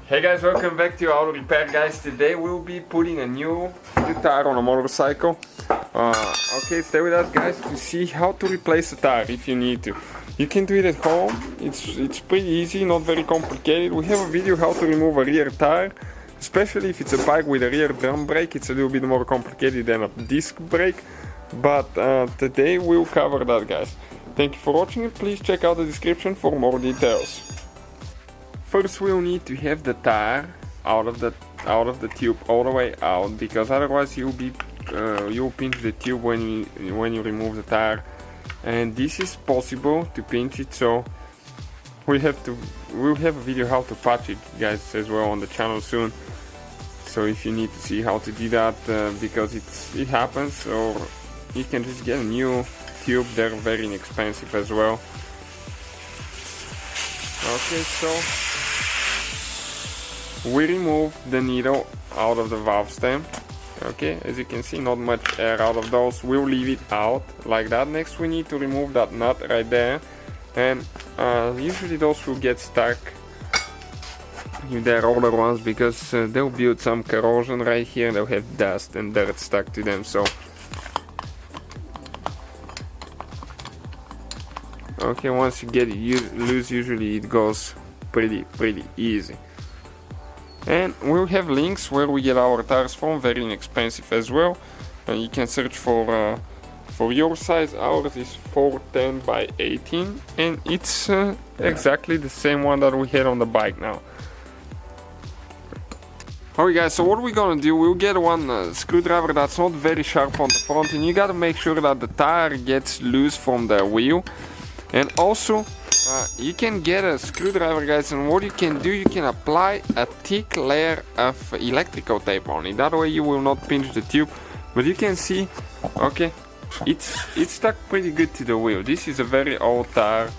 Hey guys, welcome back to Auto Repair, guys. Today we'll be putting a new tire on a motorcycle. Okay, stay with us guys to see how to replace a tire if you need to. You can do it at home. It's pretty easy, not very complicated. We have a video how to remove a rear tire, especially if it's a bike with a rear drum brake. It's a little bit more complicated than a disc brake, but today we'll cover that, guys. Thank you for watching and please check out the description for more details. First we'll need to have the tire out of the tube all the way out, because otherwise you'll pinch the tube when you remove the tire, and this is possible to pinch it. So we'll have a video how to patch it, guys, as well on the channel soon. So if you need to see how to do that, because it happens, or you can just get a new tube. They're very inexpensive as well. Okay, so we remove the needle out of the valve stem. Okay, as you can see, not much air out of those. We'll leave it out like that. Next we need to remove that nut right there, and usually those will get stuck if they're older ones, because they'll build some corrosion right here. They'll have dust and dirt stuck to them. So okay, once you get it loose, usually it goes pretty easy. And we'll have links where we get our tires from, very inexpensive as well. You can search for your size. Ours is 410 by 18, and it's exactly the same one that we had on the bike now. Alright guys, so what we're gonna do, we'll get one screwdriver that's not very sharp on the front, and you gotta make sure that the tire gets loose from the wheel. And also you can get a screwdriver, guys, and what you can do, you can apply a thick layer of electrical tape on it. That way you will not pinch the tube. But you can see, okay, it's stuck pretty good to the wheel. This is a very old tire.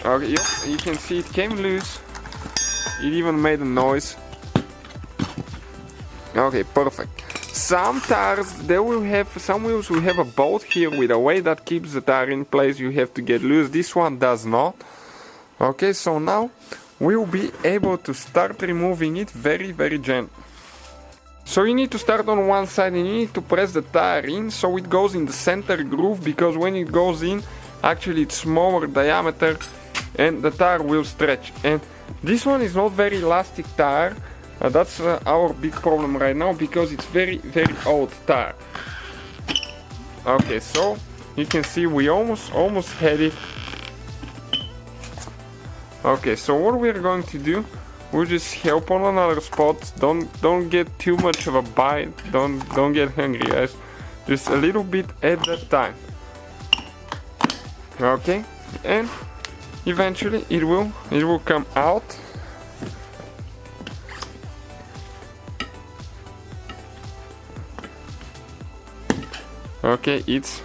Okay, yep, you can see it came loose. It even made a noise. Okay, perfect. Some tires, some wheels will have a bolt here with a weight that keeps the tire in place. You have to get loose. This one does not. Okay, so now we'll be able to start removing it very gently. So you need to start on one side and you need to press the tire in so it goes in the center groove, because when it goes in, actually it's smaller diameter and the tire will stretch. And this one is not very elastic tire. That's our big problem right now, because it's very old tire. Okay, so you can see we almost had it. Okay, so what we're going to do, we'll just help on another spot. Don't get too much of a bite. Don't get hungry, guys. Just a little bit at that time. Okay, and eventually it will come out. Okay, it's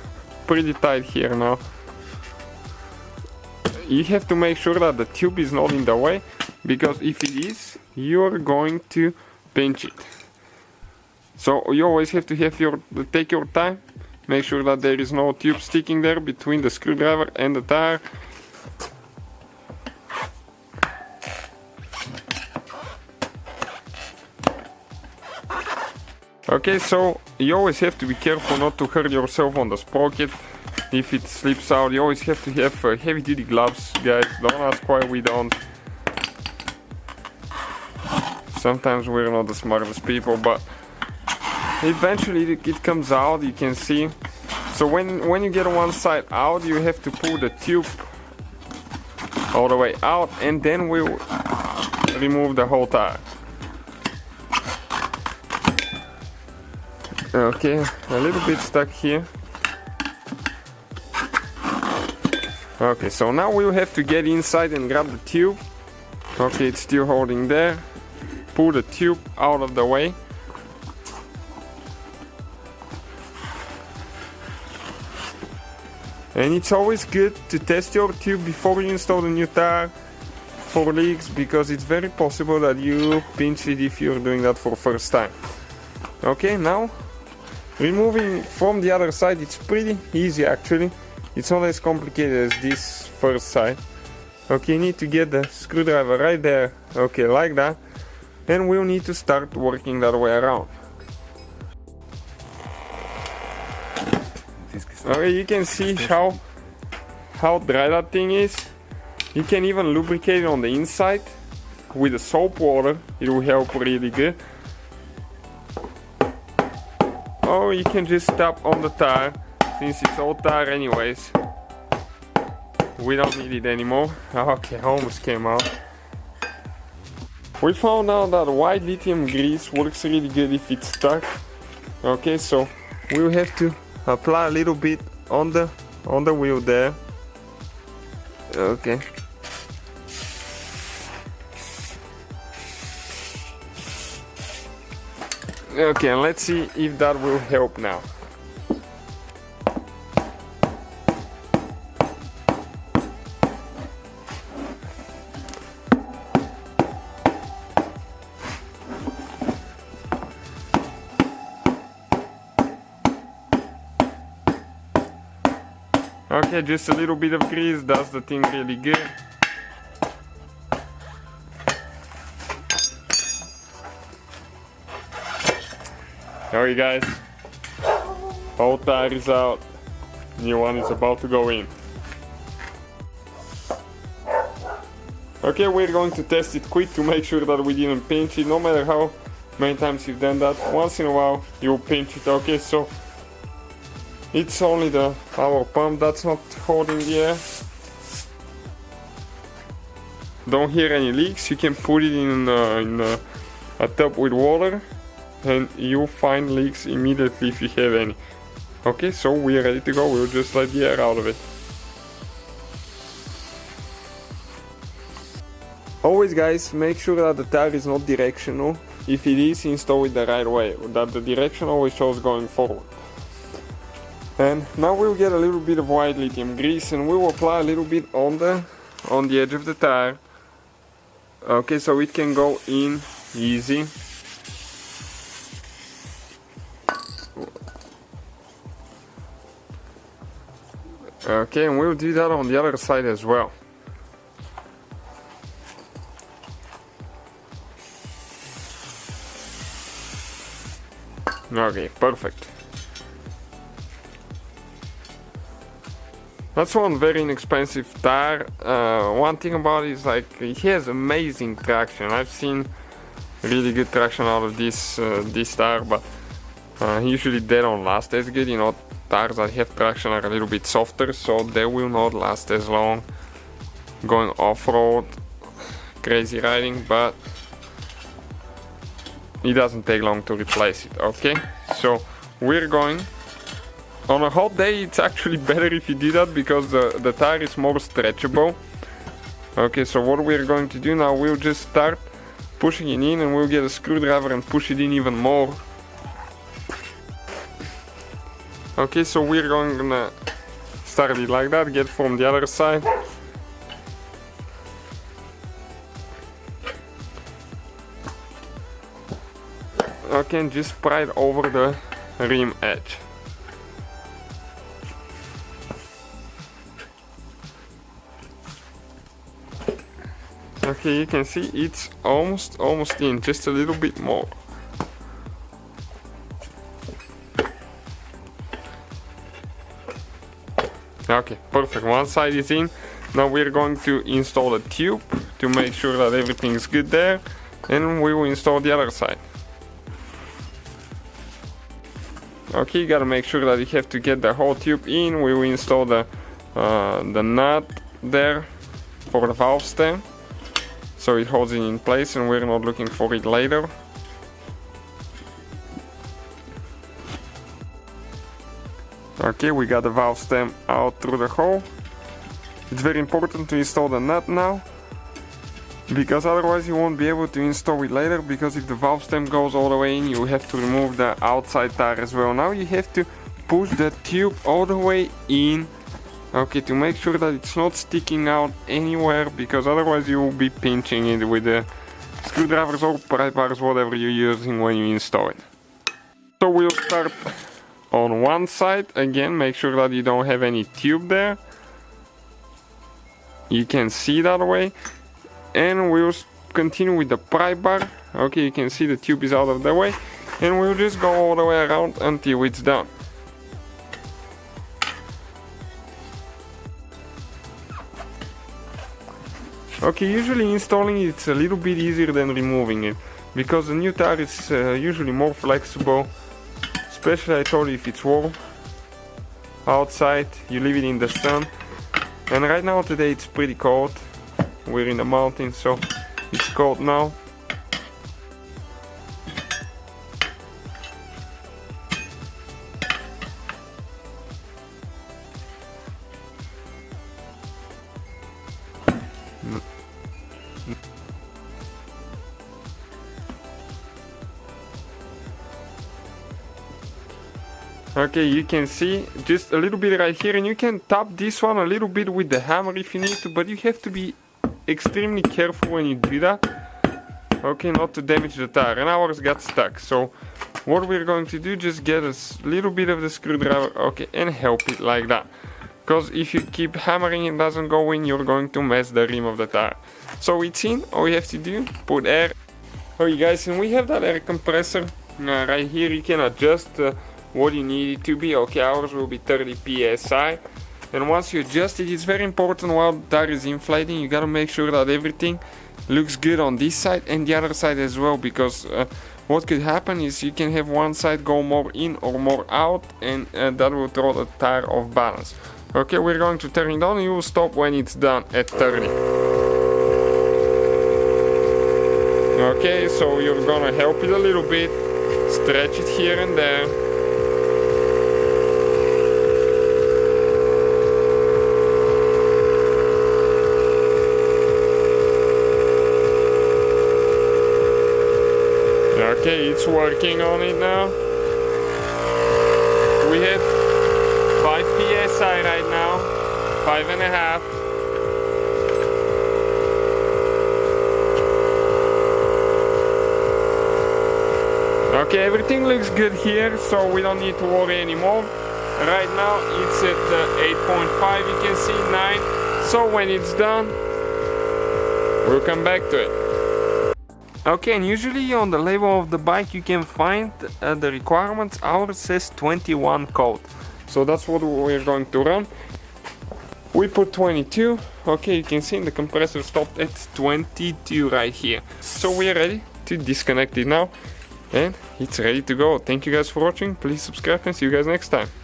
pretty tight here now. You have to make sure that the tube is not in the way, because if it is, you're going to pinch it. So you always have to take your time, make sure that there is no tube sticking there between the screwdriver and the tire. Okay, so you always have to be careful not to hurt yourself on the sprocket. If it slips out, you always have to have heavy duty gloves, guys. Don't ask why we don't. Sometimes we're not the smartest people, but eventually it comes out, you can see. So when you get one side out, you have to pull the tube all the way out, and then we'll remove the whole tire. Okay, a little bit stuck here. Okay, so now we'll have to get inside and grab the tube. Okay, it's still holding there. Pull the tube out of the way. And it's always good to test your tube before you install the new tire for leaks, because it's very possible that you pinch it if you're doing that for the first time. Okay, now removing from the other side, it's pretty easy actually. It's not as complicated as this first side. Okay, you need to get the screwdriver right there Okay, like that. And we'll need to start working that way around. Okay, you can see how dry that thing is. You can even lubricate it on the inside with the soap water. It will help really good. Or you can just tap on the tire, since it's old tire anyways. We don't need it anymore. Okay, almost came out. We found out that white lithium grease works really good if it's stuck. Okay, so we'll have to apply a little bit on the wheel there. Okay. Okay, and let's see if that will help now. Okay, just a little bit of grease does the thing really good. Alright guys, old tire is out, new one is about to go in. Okay, we're going to test it quick to make sure that we didn't pinch it. No matter how many times you've done that, once in a while you'll pinch it. Okay, so it's only the power pump that's not holding the air. Don't hear any leaks. You can put it in a tub with water and you'll find leaks immediately if you have any. Okay, so we're ready to go. We'll just let the air out of it. Always guys, make sure that the tire is not directional. If it is, install it the right way, that the direction always shows going forward. And now we'll get a little bit of white lithium grease and we'll apply a little bit on the edge of the tire. Okay, so it can go in easy. Okay, and we'll do that on the other side as well. Okay, perfect. That's one very inexpensive tire. One thing about it is like it has amazing traction. I've seen really good traction out of this tire, but usually they don't last as good. You know, tires that have traction are a little bit softer, so they will not last as long going off-road, crazy riding, but it doesn't take long to replace it. Okay, so we're going. On a hot day it's actually better if you do that because the tire is more stretchable. Okay, so what we're going to do now, we'll just start pushing it in and we'll get a screwdriver and push it in even more. Okay, so we're going to start it like that, get from the other side. Okay, and just pry it over the rim edge. Okay, you can see it's almost in, just a little bit more. Okay, perfect, one side is in. Now we're going to install a tube to make sure that everything is good there, and we will install the other side. Okay, you gotta make sure that you have to get the whole tube in. We will install the nut there for the valve stem, so it holds it in place and we're not looking for it later. Okay, we got the valve stem out through the hole. It's very important to install the nut now, because otherwise you won't be able to install it later, because if the valve stem goes all the way in, you have to remove the outside tire as well. Now you have to push the tube all the way in, okay, to make sure that it's not sticking out anywhere, because otherwise you will be pinching it with the screwdrivers or pry bars, whatever you're using when you install it. So we'll start on one side. Again, make sure that you don't have any tube there. You can see that way. And we'll continue with the pry bar. Okay, you can see the tube is out of the way, and we'll just go all the way around until it's done. Okay, usually installing it's a little bit easier than removing it, because the new tire is usually more flexible, especially I told you if it's warm outside, you leave it in the sun. And right now today it's pretty cold, we're in the mountains, so it's cold now. Okay, you can see just a little bit right here, and you can tap this one a little bit with the hammer if you need to, but you have to be extremely careful when you do that. Okay, not to damage the tire, and ours got stuck. So what we're going to do, just get a little bit of the screwdriver, okay, and help it like that. Because if you keep hammering and it doesn't go in, you're going to mess the rim of the tire. So it's in, all you have to do, put air. Okay guys, and we have that air compressor right here. You can adjust what you need it to be. Okay, ours will be 30 psi, and once you adjust it, it's very important while the tire is inflating, you gotta make sure that everything looks good on this side and the other side as well, because what could happen is you can have one side go more in or more out, and that will throw the tire off balance. Okay, we're going to turn it down, and you will stop when it's done at 30. Okay, so you're gonna help it a little bit, stretch it here and there. Okay, it's working on it now. We have 5 psi right now, 5.5. Okay, everything looks good here, so we don't need to worry anymore. Right now it's at 8.5, you can see 9. So when it's done, we'll come back to it. Okay, and usually on the label of the bike you can find the requirements. Ours says 21 code, so that's what we're going to run. We put 22. Okay, you can see the compressor stopped at 22 right here. So we're ready to disconnect it now, and it's ready to go. Thank you guys for watching. Please subscribe and see you guys next time.